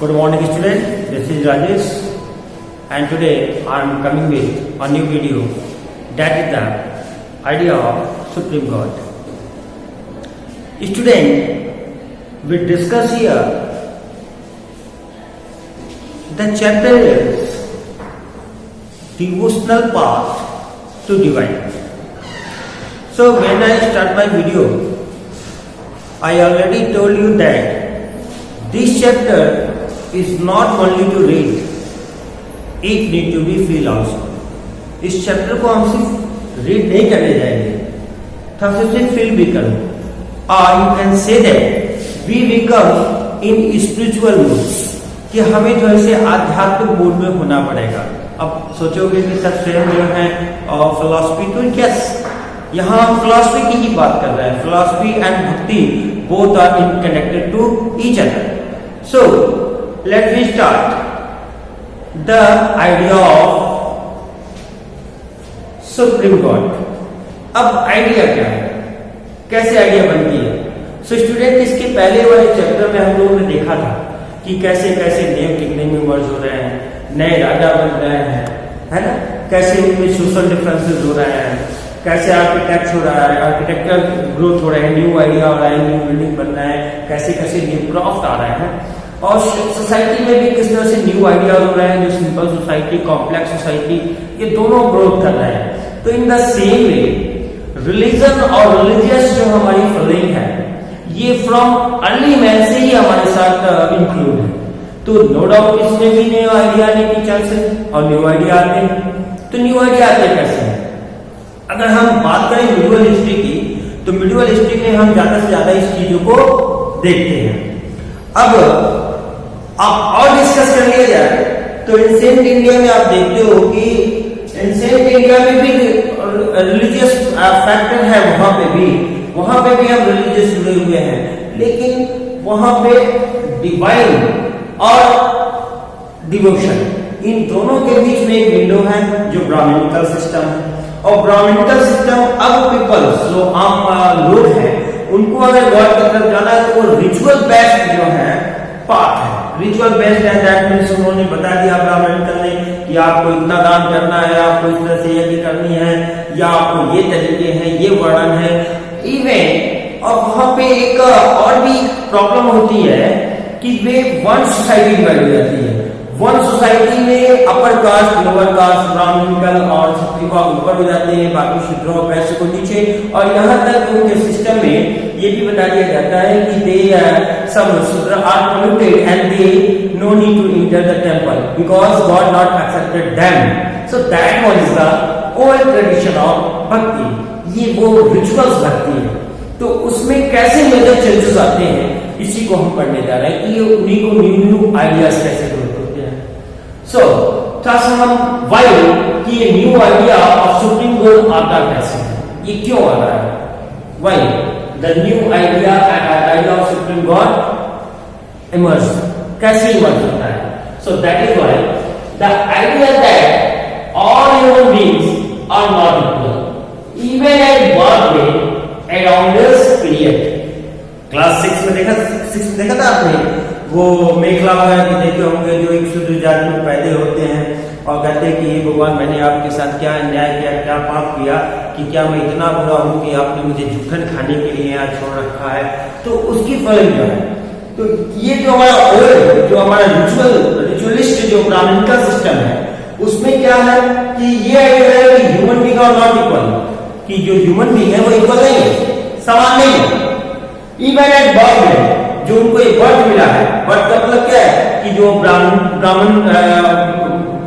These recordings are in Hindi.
Good morning student, this is Rajesh and today I am coming with a new video, that is the idea of Supreme God. Student, we discuss here the chapter is devotional path to divine. So when I start my video, I already told you that this chapter is not only to read, it need to be feel also. इस चैप्टर को हम सिर्फ रीड नहीं करने जाएंगे, हम उसे फील भी करें. और you can say that we become in spiritual moods, कि हमें जो है आध्यात्मिक मूड में होना पड़ेगा. अब सोचोगे कि सब सेम जो है और फिलॉसफी, तो यस, यहाँ हम फिलॉसफी की बात कर रहे हैं. Philosophy and bhakti both are in connected to each other. So let me start the idea of Supreme God. अब आइडिया क्या है, कैसे आइडिया बनती है? सो स्टूडेंट, इसके पहले वाले चैप्टर में हम लोगों ने देखा था कि कैसे कैसे नए किंगडम में मर्ज हो रहे हैं, नए राजा बन रहे हैं, है ना, कैसे उनमें सोशल डिफरेंसेस हो रहे हैं, कैसे आर्किटेक्ट हो रहा है, आर्किटेक्चर ग्रोथ हो रहा है, न्यू आइडिया हो रहा है, न्यू बिल्डिंग बन रहा है, कैसे कैसे न्यू क्राफ्ट आ रहे हैं, और सोसाइटी में भी किस तरह से न्यू आइडिया हो रहे हैं, जो सिंपल सोसाइटी, कॉम्प्लेक्स सोसाइटी, ये दोनों ग्रोथ कर रहे हैं. तो इन द सेम वे रिलीजन और रिलीजियस जो हमारी फीलिंग है, ये फ्रॉम अर्ली मैन से ही हमारे साथ इंक्लूड है. तो नो डाउट इसमें भी न्यू आइडिया आने की चांस है, और न्यू आइडिया आते हैं. तो न्यू आइडिया आते कैसे हैं? अगर हम बात करें मिडिवल हिस्ट्री की, तो मिडिवल हिस्ट्री में हम ज्यादा से ज्यादा इस चीजों को देखते हैं. अब आप और डिस्कस कर लिया जाए तो एंशिएंट इंडिया में आप देखते हो कि एंशिएंट इंडिया में भी रिलीजियस फैक्टर है. वहां पे भी हम रिलीजियस जुड़े हुए हैं, लेकिन वहां पे डिवाइन और डिवोशन, इन दोनों के बीच में एक विंडो है जो ब्राह्मणिकल सिस्टम है. और ब्राह्मणिकल सिस्टम, अब पीपल्स जो आम लोग हैं, उनको अगर गॉड की तरफ जाना है तो वो रिचुअल बेस्ड जो है पाथ है. रिचुअल बेस्ड है, दैट मींस उन्होंने बता दिया ब्राह्मणिकल ने कि आपको इतना दान करना है, आपको इस तरह से यज्ञ करनी है, या आपको ये तरीके हैं, ये वर्णन है. इवन और वहां पे एक और भी प्रॉब्लम होती है कि वे वन सोसाइटी डिवाइड हो जाती है. वन सोसाइटी में upper caste, lower caste, brahmanical और क्षत्रिय ऊपर हो जाते हैं, बाकी शूद्र और वैश्य को नीचे. और यहाँ तक उनके सिस्टम में ये भी बता दिया जाता है कि दे some Shudra are polluted and they no need to enter the temple because God not accepted them. So that was the old tradition of bhakti. ये वो रिचुअल्स भक्ति है. तो उसमें कैसे मेजर चेंजेस आते हैं, इसी को हम पढ़ने जा रहे हैं कि ये उन्हीं को न्यू आइडियाज कैसे ग्रोथ होते हैं. सो थोड़ा सा हम वाई कि ये new idea of supreme god आता कैसे है, ये क्यों आ रहा है, why the new idea of supreme god emerged, कैसे इमर्ज होता है. so that is why the idea that all human beings are not equal even at birth rate around this period. Class 6 में देखा था आपने वो मेघला वगैरह के देखे होंगे जो एक शुद्ध जाति में पैदा होते हैं और कहते हैं कि ये भगवान, मैंने आपके साथ क्या अन्याय किया, क्या पाप किया कि क्या मैं इतना बुरा हूं कि आपने मुझे जूठन खाने के लिए यहाँ छोड़ रखा है. तो उसकी फलन जो है, तो ये जो हमारा ओल्ड, जो हमारा रिचुअलिस्ट जो ब्राह्मणिकल सिस्टम है, उसमें क्या है कि ये आइडिया है कि human being are not equal, कि जो ह्यूमन बीइंग है वो इक्वल नहीं है, समान नहीं है. इवन एट बर्थ में जो उनको एक बर्थ मिला है, बर्थ का मतलब क्या है कि जो ब्राह्मण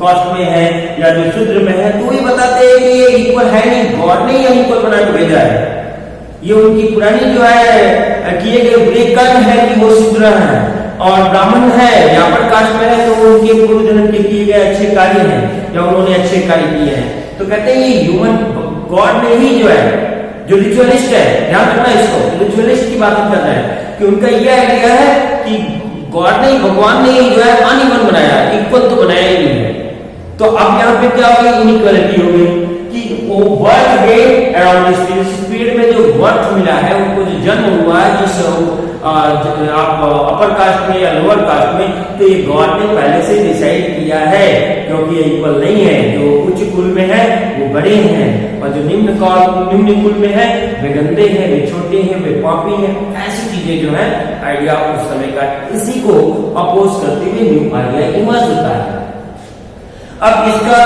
कास्ट में है या जो शूद्र में है, तो ये बताते हैं कि ये इक्वल है नहीं, गॉड ने ये इक्वल बना के भेजा है. ये उनकी पुरानी जो है किए गए बुरे कर्म है कि वो शूद्र है, और ब्राह्मण है या पर कास्ट में है तो उनके पूर्व जन्म के किए गए अच्छे कार्य हैं या उन्होंने अच्छे कार्य किए हैं. तो कहते हैं ये ह्यूमन गॉड ने ही जो है, जो रिचुअलिस्ट है, ध्यान रखना इसको, रिचुअलिस्ट की बात कर रहे हैं कि उनका यह आइडिया है कि गॉड ने, भगवान ने जो है अनइक्वल बनाया, इक्वल तो बनाया ही नहीं है. तो अब यहाँ पे क्या हो गई, इनइक्वालिटी हो गई कि वो बर्थ डे अराउंड इस पीरियड में जो बर्थ मिला है, उनको जो जन्म हुआ है, जिस आप अपर कास्ट में या लोअर कास्ट में, तो ये गॉड ने पहले से डिसाइड किया है, क्योंकि ये इक्वल नहीं है। जो उच्च कुल में है वो बड़े हैं, और जो निम्न कुल में है वे गंदे हैं, वे छोटे हैं, वे पापी हैं। ऐसी चीजें जो है आइडिया उस समय का, इसी को अपोज करते हुए न्यू आइडिया इमर्ज होता है। अब इसका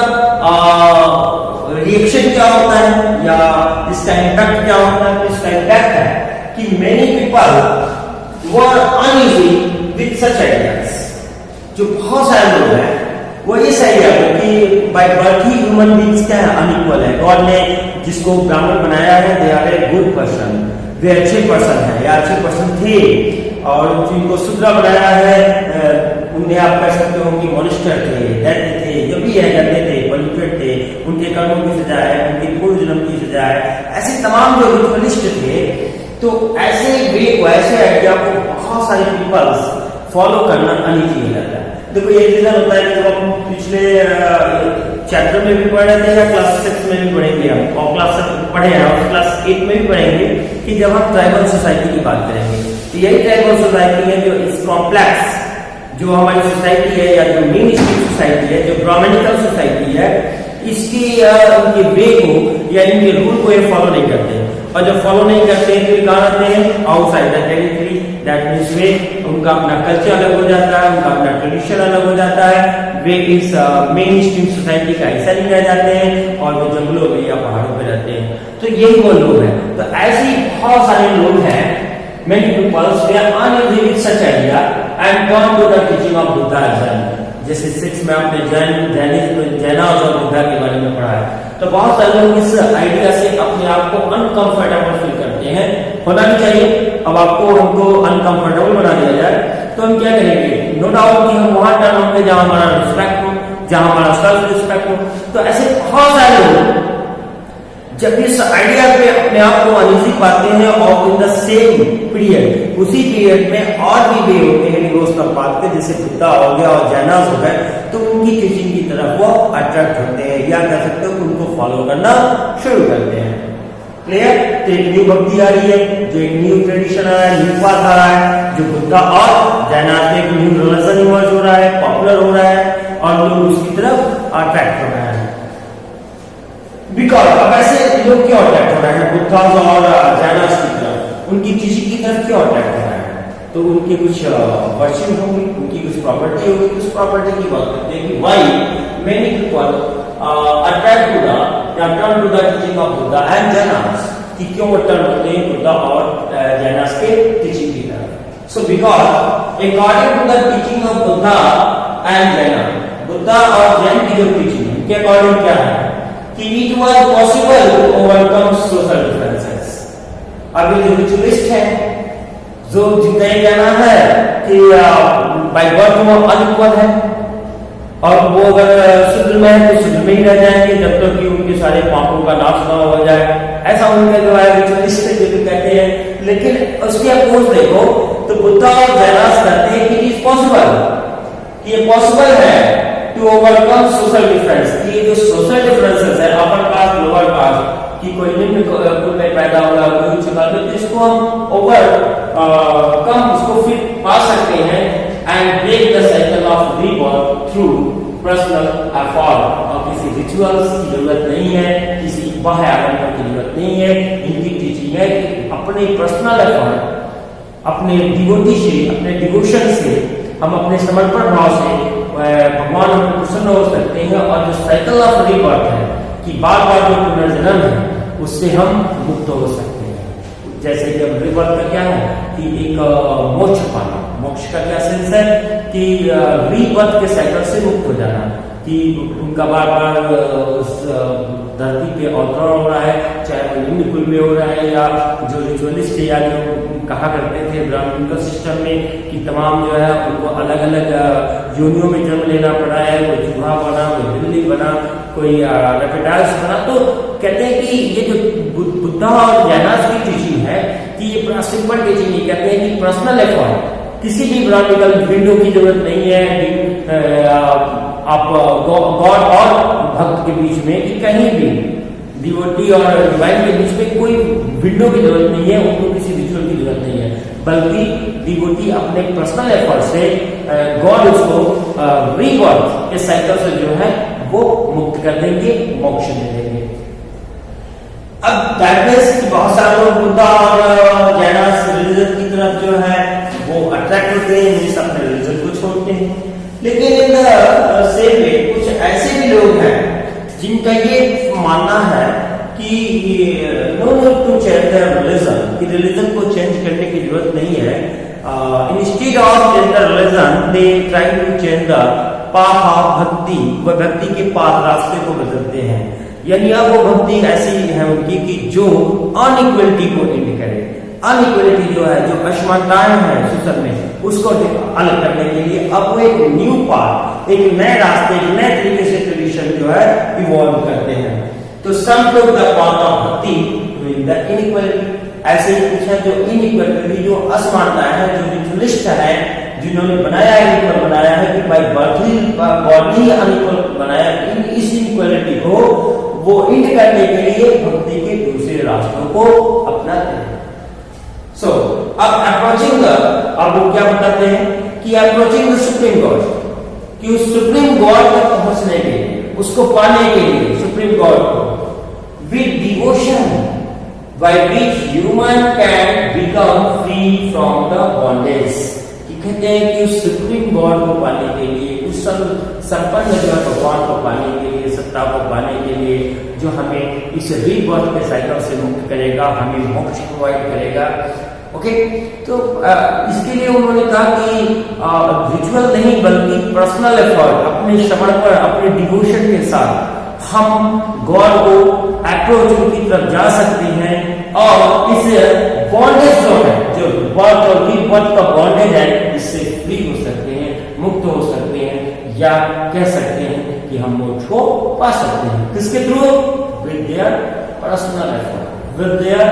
रिएक्शन क्या होता है या इसका इम्पैक्ट क्या होता है? तो इसका इम्पैक्ट है कि many people were uneasy with such ideas. जो बहुत सारे लोग हैं वो इस आइडिया को कि by birth he human beings क्या है, अनइक्वल है। गॉड ने जिसको ब्राह्मण बनाया है they are a good person, वे अच्छे पर्सन है या अच्छे पर्सन थे, और जिनको शूद्र बनाया है उन्हें आप कह सकते हो कि मॉनिस्टर थे, दैत्य थे, जो भी है गंदे थे, पॉल्यूटेड थे, उनके कर्मों की सजा है, उनके पूर्व जन्म की सजा है। ऐसे तमाम जो रिचुअलिस्ट थे, तो ऐसे वे को, ऐसे आइडिया को बहुत सारे पीपल्स फॉलो करना अनईजी हो जाता है। देखो ये रीजन होता है कि जब हम पिछले चैप्टर में भी पढ़ रहे थे या क्लास 6 में भी पढ़ेंगे हम, और क्लास पढ़े हैं और क्लास 8 में भी पढ़ेंगे कि जब हम ट्राइबल सोसाइटी की बात करेंगे, तो यही ट्राइबल सोसाइटी है जो इस कॉम्प्लेक्स जो हमारी सोसाइटी है या जो मेन स्ट्रीम सोसाइटी है, जो ब्राह्मणिकल सोसाइटी है, इसकी उनके वे को या इनके रूल को ये फॉलो नहीं करते। और जब फॉलो नहीं करते हैं तो ये कहाँ रहते हैं? Outside the territory. That means वे, उनका अपना कल्चर अलग हो जाता है, उनका अपना ट्रेडिशन अलग हो जाता है। वे इस मेन स्ट्रीम सोसाइटी का हिस्सा नहीं रह जाते हैं और वो जंगलों में या पहाड़ों पे रहते हैं। तो यही वो लोग हैं। तो ऐसे ही बहुत सारे लोग हैं, many people were uneasy with such idea and come to the teaching of Buddha as well. जैसे 6 में आपने जैनाज और बुद्धा के बारे में पढ़ा है, तो बहुत सारे लोग इस आइडिया से अपने आप को अनकंफर्टेबल फील करते हैं। होना भी चाहिए। अब आपको हमको अनकंफर्टेबल बना दिया जाए तो हम क्या करेंगे? नो डाउट कि हम वहां टर्न होंगे जहां हमारा रिस्पेक्ट हो, जहां हमारा सेल्फ रिस्पेक्ट हो। तो ऐसे बहुत सारे लोग जब इस आइडिया पे अपने आप को अनईजी पाते हैं, और इन द सेम पीरियड, उसी पीरियड में और भी वे होते हैं डिवोशनल पाथ के, जैसे बुद्धा हो गया और जैनास हो गए, तो उनकी टीचिंग की तरफ वो अट्रैक्ट होते हैं, या कह सकते हो उनको फॉलो करना शुरू करते हैं। क्लियर? तो एक न्यू भक्ति आ रही है, जो एक न्यू ट्रेडिशन आ रहा है, न्यू पाथ आ रहा है, जो बुद्धा और जैनास में एक न्यू रिलीजन इमर्ज हो रहा है, पॉपुलर हो रहा है, और लोग उसकी तरफ अट्रैक्ट हो रहे हैं। बिकॉज अब ऐसे लोग क्यों अट्रैक्ट हो रहे हैं बुद्धा और जैनास की तरफ? उनकी टीचिंग की तरफ क्यों अट्रैक्ट हो रहे हैं? तो उनके कुछ वर्च्यू होंगी, उनकी कुछ प्रॉपर्टी होगी। कुछ प्रॉपर्टी की बात करते हैं कि why many people attract to the teaching of Buddha and Jainas, कि क्यों टर्न होते हैं बुद्धा और जैनास के टीचिंग की तरफ? So because according to the teaching of Buddha and Jainas, Buddha और जैन की जो टीचिंग है उनके अकॉर्डिंग क्या है कि it was possible to overcome social differences। अब ये रिचुअलिस्ट है जो जितना ही कहना है कि बाय बर्थ वो अनइक्वल है, और वो अगर शूद्र में है तो शूद्र में ही रह जाएंगे जब तक कि उनके सारे पापों का नाश न हो जाए। ऐसा उनका जो है रिचुअलिस्ट जो कहते हैं। लेकिन उसके अपोज देखो तो बुद्धा और जैनास कहते हैं कि इट इज पॉसिबल, कि ये पॉसिबल है टू ओवरकम सोशल डिफरेंस। ये जो सोशल डिफरेंसेस है, अपर कास्ट लोअर कास्ट, कि कोई निम्न कुल में पैदा हुआ, कोई उच्च कास्ट, तो इसको हम ओवरकम, उसको फिर पा सकते हैं and break the cycle of rebirth through personal effort. और किसी रिचुअल्स की जरूरत नहीं है, किसी बाह्य आगमन की जरूरत नहीं है। इनकी टीचिंग है कि अपने पर्सनल एफर्ट, अपने डिवोटी से, अपने डिवोशन से, हम अपने समर्पण भाव से भगवान हम प्रसन्न हो सकते हैं, और जो साइकिल ऑफ रीबर्थ है कि बार बार जो पुनर्जन्म है उससे हम मुक्त हो सकते हैं। जैसे कि अब रीबर्थ का क्या है कि एक मोक्ष पाना। मोक्ष का क्या सेंस है कि रीबर्थ के साइकिल से मुक्त हो जाना, कि उनका बार बार उस धरती पे अवतरण हो रहा है, चाहे वो निम्न कुल में हो रहा है या जो रिचुअलिस्ट या जो कहा करते थे ब्राह्मणिकल सिस्टम में कि तमाम जो है उनको अलग अलग योनियों में जन्म लेना पड़ा है, कोई चूहा बना, कोई बिल्ली बना, कोई रेप्टाइल्स बना। तो कहते हैं कि ये जो बुद्धा और जैनास की टीचिंग है कि ये बड़ा सिंपल टीचिंग है। कहते हैं कि पर्सनल एफर्ट, किसी भी ब्राह्मणिकल विंडो की जरूरत नहीं है आप गॉड और भक्त के बीच में, कि कहीं भी डिवोटी और डिवाइन के बीच में कोई विंडो की जरूरत नहीं है, उनको किसी रिचुअल की जरूरत नहीं है, बल्कि डिवोटी अपने पर्सनल एफर्ट से गॉड उसको रीबर्थ के साइकिल से जो है वो मुक्त कर देंगे, मोक्ष दे देंगे। अब दैट बहुत सारे लोग बुद्धा और जैनास रिलीजन की तरफ जो है वो अट्रैक्ट होते हैं, जिस अपने रिलीजन को छोड़ते हैं। लेकिन इन सेम वे कुछ ऐसे भी लोग हैं जिनका ये मानना है कि no need to change their religion, कि रिलीजन को चेंज करने की जरूरत नहीं है। Instead of change the religion they try to change the path of bhakti, वह भक्ति के पाथ रास्ते को बदलते हैं। यानी अब वो भक्ति ऐसी है उनकी कि जो अनइक्वलिटी को एंड करे, अनइक्वलिटी जो है, जो असमानताएं हैं सोशल में, उसको अलग करने के लिए अब वो एक न्यू पाथ, एक नए रास्ते, एक नए तरीके से ट्रेडिशन जो है इवॉल्व करते हैं। तो सम टुक द पाथ ऑफ भक्ति द इनइक्वलिटी, ऐसे ही कुछ है जो इनइक्वलिटी, जो असमानताएं हैं, जो रिचुअलिस्ट है, जिन्होंने बनाया है कि by birth he God he unequal बनाया, इस इनइक्वलिटी को वो इंड करने के लिए भक्ति के दूसरे रास्तों को अपनाते हैं। सो अब अप्रोचिंग द, अब वो क्या बताते हैं कि अप्रोचिंग द सुप्रीम गॉड, कि उस सुप्रीम गॉड तक पहुंचने के लिए, उसको पाने के लिए सुप्रीम गॉड को with devotion by which human can become free from the bondage. कहते हैं कि उस सुप्रीम गॉड को पाने के लिए, उस संपन्न जो है भगवान को पाने के लिए, सत्ता को पाने के लिए, जो हमें इस रीबर्थ के साइकिल से मुक्त करेगा, हमें मोक्ष प्रोवाइड करेगा। ओके, तो इसके लिए उन्होंने कहा कि रिचुअल नहीं बल्कि पर्सनल एफर्ट, अपने समर्पण, अपने डिवोशन के साथ हम गॉड को अप्रोच उनकी तरफ जा सकते हैं और इस बॉन्डेज जो है, जो बर्थ और रीबर्थ का बॉन्डेज है, इससे फ्री हो सकते हैं, मुक्त हो सकते हैं, या कह सकते हैं कि हम मोक्ष को पा सकते हैं। किसके through? With their personal effort, with their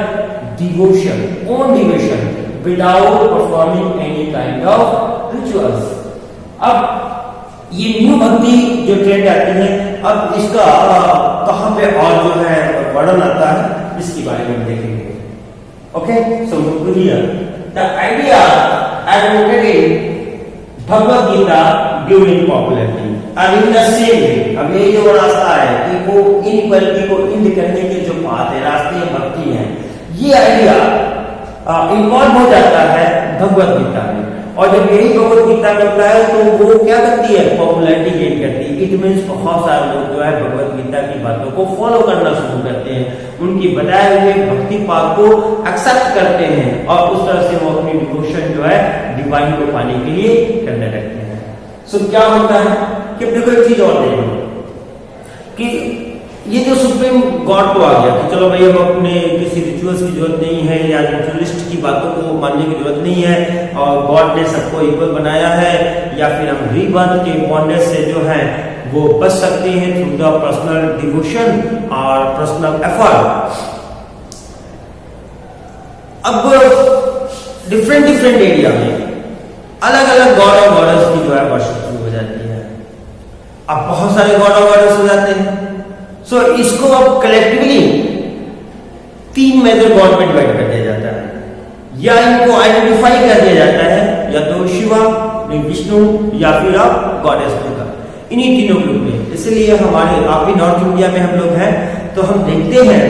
devotion, own devotion, without performing any kind of rituals. अब ये न्यू भक्ति जो ट्रेंड आती है, अब इसका कहां पे और जो है वर्णन आता है, इसके बारे में देखेंगे। Okay, so here the idea advocated in Bhagavad Gita during popularity, and in the same way, अब ये जो रास्ता है कि वो इनइक्वालिटी को इंड करने के जो पाथ है, रास्ते भक्ति है, ये आइडिया इन्वॉल्व हो जाता है भगवद गीता में। और जब यही भगवद गीता में होता है तो वो क्या करती है? पॉपुलैरिटी गेन करती है। इट मीन्स बहुत सारे लोग जो है भगवद गीता की बातों को फॉलो करना शुरू करते हैं, उनकी बताए हुए भक्ति पाथ को एक्सेप्ट करते हैं और उस तरह से वो अपनी डिवोशन जो है डिवाइन को पाने के लिए करने लगते हैं। सो क्या होता है कि देखो एक चीज और देखो कि ये जो सुप्रीम गॉड तो आ गया कि चलो भाई अब अपने किसी रिचुअल्स की जरूरत नहीं है या रिचुअलिस्ट की बातों को मानने की जरूरत नहीं है और गॉड ने सबको इक्वल बनाया है, या फिर हम रीबर्थ के बॉन्डेज से जो है वो बच सकते हैं थ्रू द पर्सनल डिवोशन और पर्सनल एफर्ट। अब डिफरेंट एरिया में अलग अलग गॉड और गॉडेस की जो है वर्शिप शुरू हो जाती है। अब बहुत सारे गॉड और गॉडेस हो जाते हैं। सो इसको अब कलेक्टिवली 3 मेजर गॉड में डिवाइड कर दिया जाता है, या इनको आइडेंटिफाई कर दिया जाता है, या तो शिवा, विष्णु, या फिर आप गॉडेस दुर्गा, इन्हीं तीनों ग्रुप में। इसलिए हमारे आप भी नॉर्थ इंडिया में हम लोग हैं तो हम देखते हैं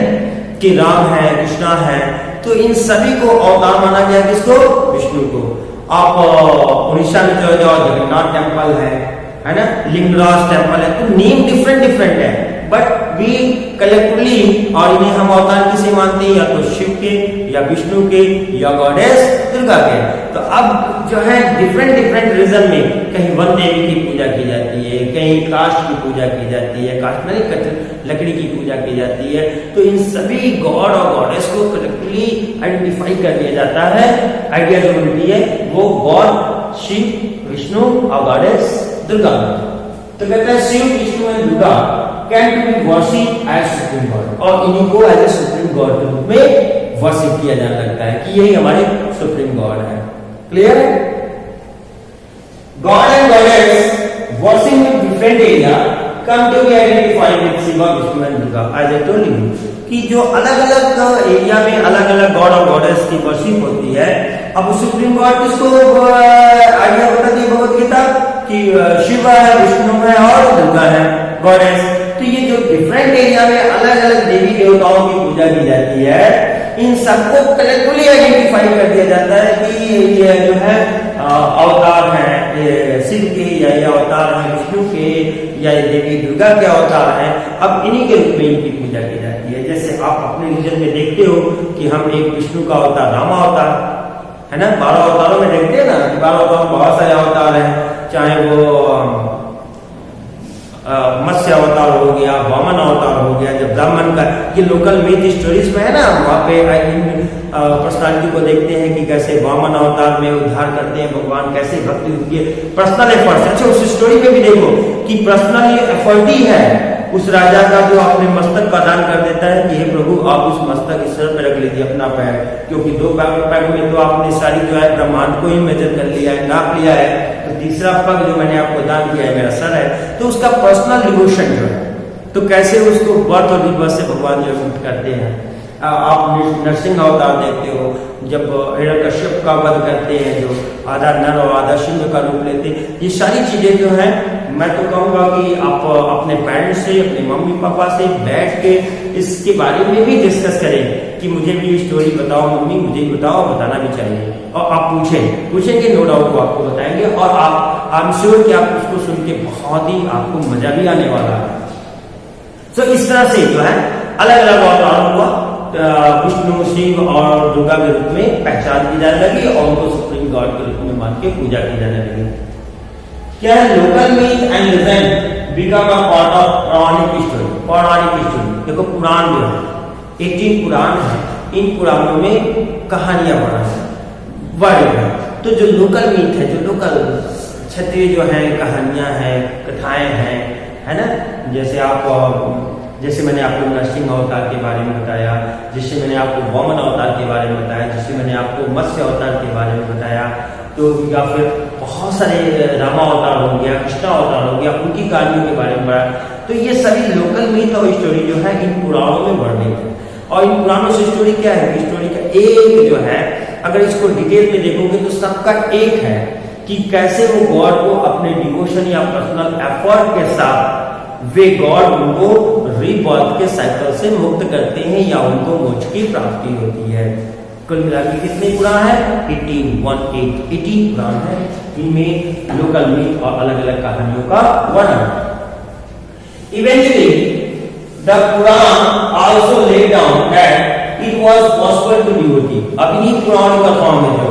कि राम है, कृष्णा है, तो इन सभी को अवतार माना गया किसको? विष्णु को। आप उड़ीसा में चले जाओ, जगन्नाथ टेम्पल है ना, लिंगराज टेम्पल है, तो नेम डिफरेंट है, बट वी कलेक्टिवली और इन्हें हम अवतार किसे मानते हैं? या तो शिव के, या विष्णु के, या गॉडेस दुर्गा के। तो अब जो है डिफरेंट रीजन में कहीं वन देवी की पूजा की जाती है, कहीं काष्ठ की पूजा की जाती है, काष्ठ नहीं लकड़ी की पूजा की जाती है। तो इन सभी गॉड और गॉडेस को कलेक्टिवली आइडेंटिफाई कर दिया जाता है। आइडिया जो मिलती है वो गॉड शिव, विष्णु और गॉडेस दुर्गा। तो कहते हैं Shiva, Vishnu and Durga can be worship as supreme god, और इन्हीं को एज ए सुप्रीम गॉड के रूप में वर्शिप किया जाने लगता है कि यही हमारे सुप्रीम गॉड है। क्लियर है? God and goddess worship in different area come to be identified with Shiva, Vishnu and Durga, as I told you. कि जो अलग अलग एरिया में अलग अलग गॉड और गॉडेस की वर्शिप होती है। अब सुप्रीम गॉड किसको आइडिया बताती है भगवत गीता कि शिव है, विष्णु है और दुर्गा है गॉडेस। तो ये जो डिफरेंट एरिया में अलग अलग देवी देवताओं की पूजा की जाती है, इन सबको कलेक्टिवली आइडेंटिफाई कर दिया जाता है कि ये जो है अवतार है शिव के, या ये अवतार है विष्णु के, या ये देवी दुर्गा के अवतार है। अब इन्हीं के रूप में इनकी पूजा की जाती है। जैसे आप अपने रिलीजन में देखते हो कि हम एक विष्णु का अवतार रामा अवतार है ना, 12 अवतारों में देखते हैं ना कि 12 अवतारों में बहुत सारे अवतार हैं, चाहे वो मत्स्य अवतार हो गया, वामन अवतार हो गया। जब ब्राह्मण का ये लोकल मिथ स्टोरीज में है ना, वहाँ पे पर्सनालिटी को देखते हैं कि कैसे वामन अवतार में उद्धार करते हैं भगवान, कैसे भक्ति उनके पर्सनल एफर्ट्स। अच्छा, उस स्टोरी में भी देखो कि पर्सनल एफर्ट ही है उस राजा का जो अपने मस्तक का दान कर देता है कि हे प्रभु आप उस मस्तक इस सर पे रख लीजिए अपना पैर, क्योंकि 2 पैर में तो आपने सारी जो है ब्रह्मांड को ही मेजर कर लिया है, नाप लिया है, तो तीसरा पग जो मैंने आपको दान किया है मेरा सर है। तो उसका पर्सनल डिवोशन जो है, तो कैसे उसको बर्थ और रिबर्थ से भगवान जो मुक्त करते हैं। आप नरसिंह अवतार देखते हो, जब हिरण्यकश्यप का वध करते हैं, जो आधा नर और आधा सिंह का रूप लेते हैं। ये सारी चीजें जो है, मैं तो कहूंगा कि आप अपने पेरेंट्स से, अपने मम्मी पापा से बैठ के इसके बारे में भी डिस्कस करें कि मुझे भी स्टोरी बताओ मम्मी, मुझे भी बताओ, बताना भी चाहिए। और आप पूछेंगे नो डाउट वो आपको बताएंगे, और आप आई एम श्योर कि आप उसको सुन के बहुत ही आपको मजा भी आने वाला है। तो इस तरह से जो है अलग अलग अवतारों को विष्णु, शिव और दुर्गा के रूप में पहचान की जाने लगी और उनको सुप्रीम गॉड के रूप में मान के पूजा की जाने लगी। क्या है local myth and legend become a part of पौराणिक स्टोरी। पौराणिक स्टोरी देखो, पुराण जो है 18 पुराण है, इन पुराणों में कहानियां बना है वर्ड है। तो जो लोकल मीथ है, जो लोकल क्षत्रिय जो है कहानियां हैं, कथाएं हैं, है ना, जैसे मैंने आपको नरसिंह अवतार के बारे में बताया, जिससे मैंने आपको वामन अवतार के बारे में बताया, जिससे मैंने आपको मत्स्य अवतार के बारे में बताया, तो या फिर बहुत सारे रामा अवतार हो गया, कृष्णा अवतार हो गया, उनकी कहानियों के बारे में बताया। तो ये सभी लोकल मीथ और स्टोरी जो है इन पुराणों में वर्णित है। और इन पुराणों से स्टोरी क्या है, स्टोरी का एक जो है, अगर इसको डिटेल में देखोगे तो सबका एक है कि कैसे वो गॉड को अपने डिवोशन या पर्सनल एफर्ट के साथ वे गॉड उनको रीबर्थ के साइकिल से मुक्त करते हैं या उनको मोक्ष की प्राप्ति होती है। कुल मिला के कितने पुराण है? 18 पुराण है। इनमें लोकल मीथ और अलग अलग कहानियों का वर्णन। Eventually the Purana also laid down that it was possible to devotee. अब इन्हीं पुराण कथाओं में जो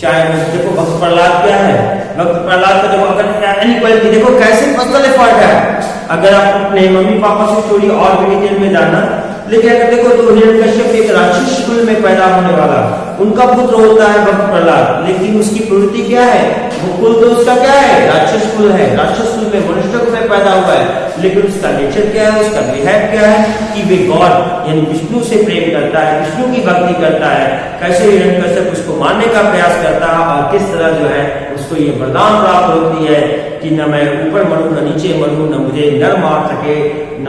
चाहे देखो भक्त प्रहलाद क्या है, भक्त प्रहलाद का जब अगर इनइक्वालिटी देखो कैसे पर्सनल एफर्ट है। अगर आप अपने मम्मी पापा से स्टोरी और भी डिटेल में जानना, लेकिन अगर देखो तो हिरण्यकश्यप एक राक्षस कुल में पैदा होने वाला, उनका पुत्र होता है भक्त प्रहलाद, लेकिन उसकी प्रवृत्ति क्या है, वो कुल तो उसका क्या है, राक्षस कुल है, राक्षस कुल में मनुष्य कुल में पैदा हुआ है, लेकिन उसका नेचर क्या है, उसका बिहेव क्या है कि वे गॉड यानी विष्णु से प्रेम करता है, विष्णु की भक्ति करता है। कैसे हिरण्यकश्यप उसको मारने का प्रयास करता है और किस तरह जो है उसको ये वरदान प्राप्त होती है कि न मैं ऊपर मरूं न नीचे मरूं, न मुझे नर मार सके, न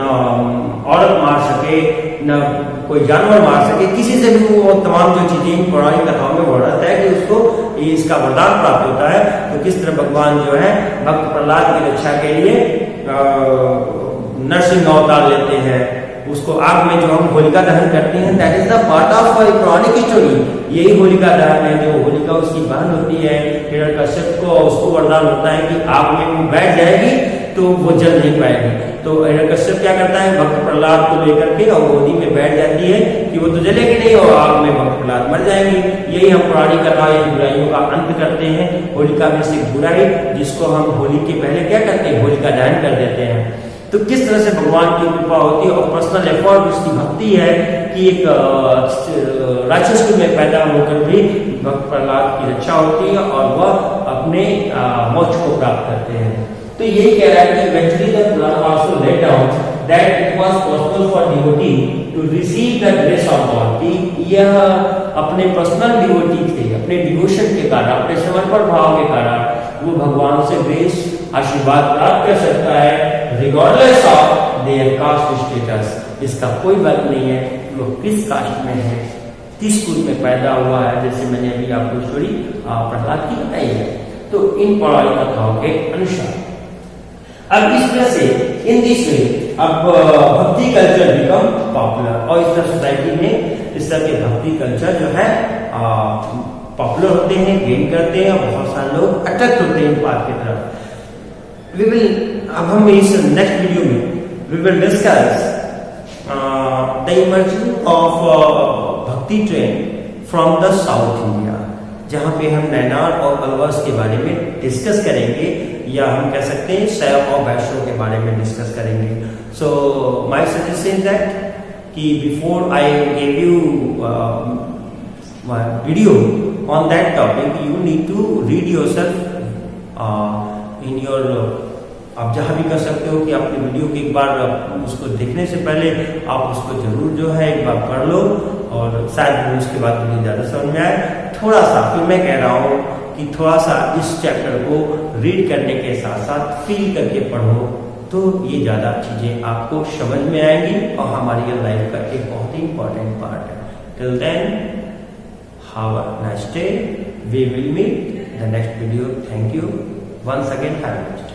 औरत मार सके, न कोई जानवर मार सके, किसी से भी वो तमाम जो चीजें पौराणिक कथाओं में वर्णित है कि उसको इसका वरदान प्राप्त होता है। तो किस तरह भगवान जो है भक्त प्रहलाद की रक्षा के लिए नरसिंह अवतार लेते हैं, उसको आग में जो हम होलिका दहन करते हैं, that is the part of पौराणिक स्टोरी। यही होलिका दहन है, जो होलिका उसकी बहन होती है हिरण्यकश्यप को, उसको वरदान होता है कि आग में वो बैठ जाएगी तो वो जल नहीं पाएगी। तो हिरण्यकश्यप क्या करता है, भक्त प्रहलाद को लेकर के और गोदी में बैठ जाती है कि वो तो जलेगी नहीं और आग में भक्त प्रहलाद मर जाएंगे। यही हम पौराणिक कथा या बुराइयों का अंत करते हैं। होलिका में से बुराई जिसको हम होली के पहले क्या करते हैं, होलिका दहन कर देते हैं। तो किस तरह से भगवान की कृपा होती है और पर्सनल एफर्ट उसकी भक्ति है कि एक राक्षस कुल में पैदा होकर भी भक्त प्रहलाद की रक्षा होती है और वह अपने मोक्ष को प्राप्त करते हैं। तो यही कह रहा है कि eventually the Puran also laid down that it was possible for devotee to receive the grace of God। कि यह अपने पर्सनल डिवोटी थे, अपने डिवोशन के कारण, अपने समर्पण भाव के कारण वो भगवान से ग्रेस आशीर्वाद प्राप्त कर सकता है regardless of their caste status. इसका कोई वैल्यू नहीं है कि वो किस कास्ट में है, किस कुल में पैदा हुआ है, जैसे मैंने अभी आपको स्टोरी प्रहलाद की बताई है। तो इन पौराणिक कथाओं के अनुसार अब इस तरह से इन दिस वे अब भक्ति कल्चर बिकम पॉपुलर, और इस तरह सोसाइटी में इस तरह के भक्ति कल्चर जो है पॉपुलर होते हैं, गेन करते हैं, और बहुत सारे लोग अट्रैक्ट होते हैं इन बात की तरफ। वी विल अब हम इस नेक्स्ट वीडियो में we will discuss the emerging of bhakti trend from the South India, जहां पे हम नैनार और अलवर्स के बारे में डिस्कस करेंगे, या हम कह सकते हैं शैव और वैष्णव के बारे में डिस्कस करेंगे। सो माय सजेशन दैट कि before I give you video on that topic, you need to read yourself in your, आप जहां भी कर सकते हो कि अपने वीडियो को एक बार उसको देखने से पहले आप उसको जरूर जो है एक बार पढ़ लो, और शायद उसके बाद मुझे ज्यादा समझ में आए। थोड़ा सा फिर मैं कह रहा हूँ कि थोड़ा सा इस चैप्टर को रीड करने के साथ साथ फील करके पढ़ो, तो ये ज्यादा चीजें आपको समझ में आएंगी और हमारी लाइफ का एक बहुत ही इंपॉर्टेंट पार्ट है। Till then have a nice day, we will meet the next video. Thank you once again, have a nice day.